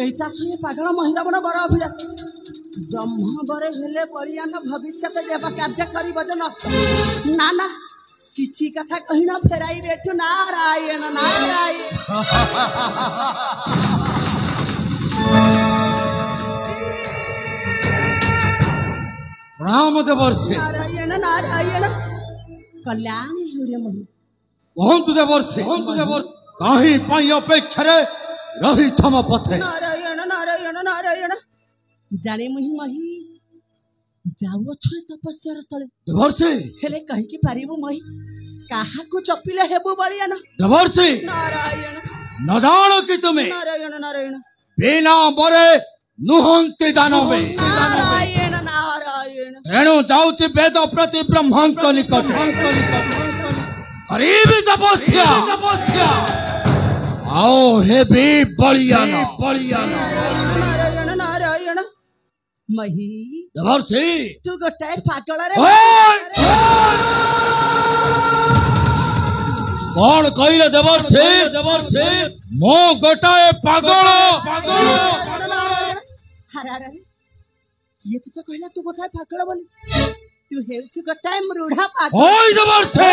এইটা শুনে পাগল মহিলা বড় বড় অভিলাষ ব্রহ্ম বরে হেলে বলিয়ান ভবিষ্যৎ দেবা কার্য করিব যে নষ্ট না না কিছু কথা কহিনা ফেরাই বেঠু নারায়ণ নারায়ণ राम देवर्षि नारायण नारायण कल्याण हेउरे मही कहतु देवर्षि कहीं पाई अपेक्षा रही क्षम पथे नारायण नारायण नारायण जाने मही मही जाऊ छ तपस्या तले देवर्षि हेले कहि कि पारिबु मही काहा को चपिले हेबु बलियान देवर्षि नारायण न जानो कि तुम्हें नारायण नारायण बिना बरे नुहंति दानवे नारायण नारायण तेणु जाऊची वेद प्रति ब्रह्मांक निकट गरीब तपस्या आओ हे भी बलियान नारायण नारायण मही देवर्षि तू गोटाए पागल रे कौन कहले देवर्षि मो गोटाए पागल हरारे किए तो कहला तू गोटाए पागल बोली तू हेउची गोटाए मृढ़ा पागल ओय देवर्षि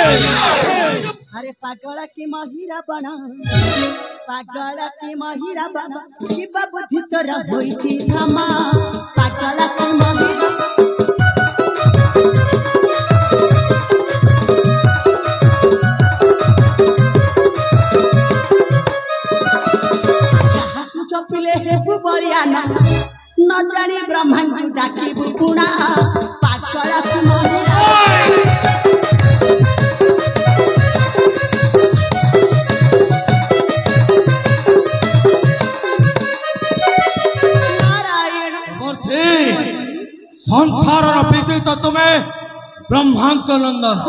अरे पागल के महिरा बना पागल के महिरा बना शिवा बुद्धि तोरा होइची थामा पागल के महिरा चपिले हेबु बलियाना न जानी ब्रह्मांड डाकी बुकुणा पागल की महिरा नारायण संसार विदित तुम्हें ब्रह्मांक नंदन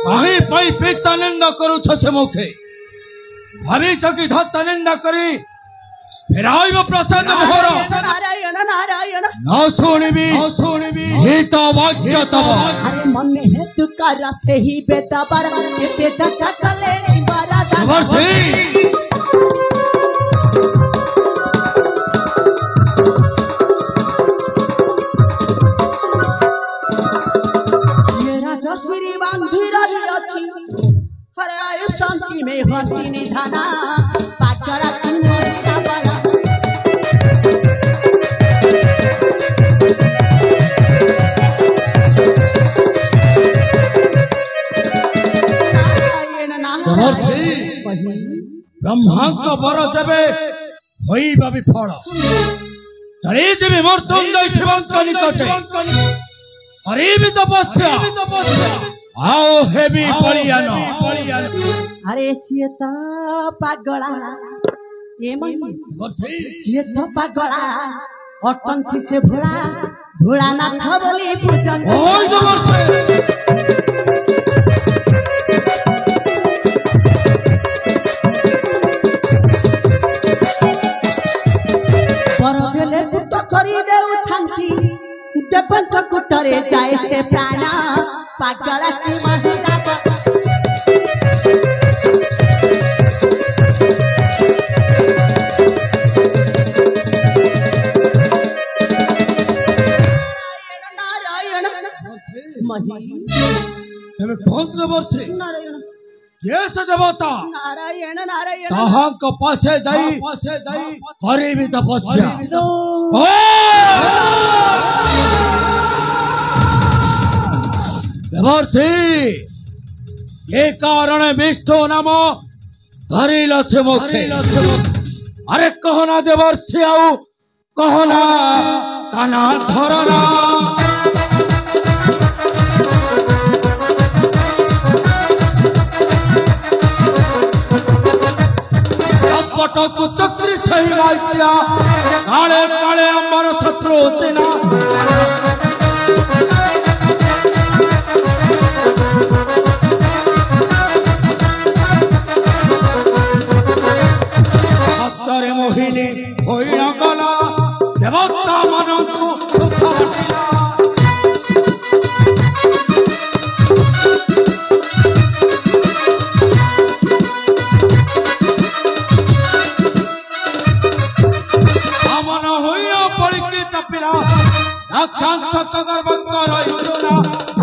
कहीं पई पिता निंदा करू से मुखे भविष्य की धत्त निंदा करी फिराइब प्रसाद मोहर नारायण नारायण न शुणिबी हित वाक्य तब अरे मन है तू कर से ही बेटा पर ये बेटा कले बारा देवर्षि मेरा जसुरी बांधी रही अछि हरे आयु शांति में होती निधाना पागल की महिरा बड़ा नारायण नारायण ब्रह्मांक बर जबे होई बाबी फल चली जबे मृत्युंजय शिवंक निकटे गरीब तपस्या आओ हेबी बलियान अरे सीता पागला ए मही सीता पागला अटंती से भोला भोला नाथ बोली पूजन ओय देवर्षि परदेले कुट करी देउ थांती देवंत कुटरे जाए से प्राण पागल की महिरा नारायण मही तबे कौन देवर्षि नारायण केस देवता नारायण नारायण ताहांक पासे जाई गरीब तपस्या देवर्षि ये कारण विष्णु नाम धरिल से मुखे अरे कहना देवर्षि आउ कहना तना धरना पटकु चक्री सही माइत्या काले काले अमर शत्रु सेना हस्तरे मोहिनी होइना गला देवता मनंतु सुख बटिला राक्षस गर्भकर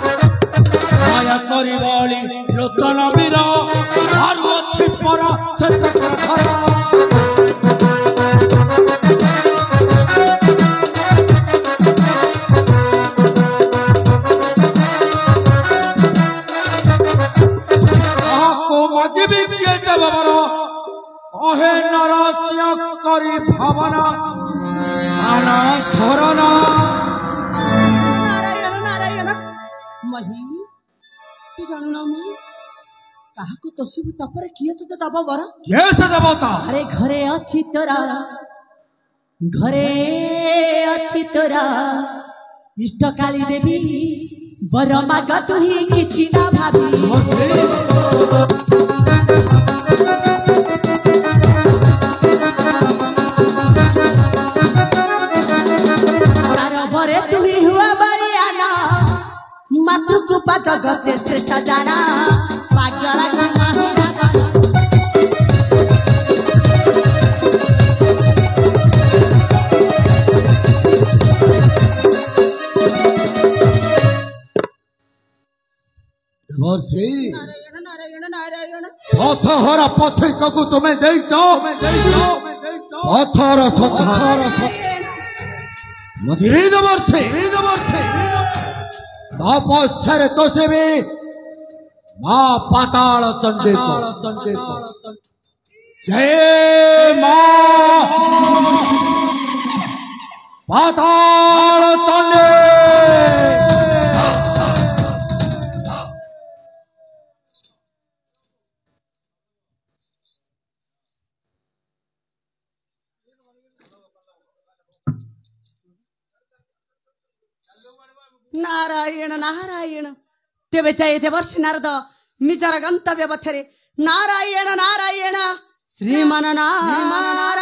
माया करी बली लोचन वीर आरु अच्छी परा से चक्रधर कहे नरस्य करी भावना नाना धरना नारायण नारायण मही तू जानू ना मही काहाको तोसिबु तपरे किए तो दबा बरा ये से देवता अरे घरे अछि तोरा इष्ट काली देवी बर माग तू ही किछि ना भाभी बरे तू ही हुआ बड़ियाना मातु कृपा जगत श्रेष्ठ जाना पागला की महिला नारायण नारायण नारायण पथहरा पथिक को तुम्हें दे जाओ पथर संहार मझिरी दबरथे तपस्या तो से भी मां पाताल चंडे को जय मां पाताल चंडे नारायण नारायण तेबे जय देवर्षि नारद निजर गंतव्य पथरे नारायण नारायण श्रीमन नारायण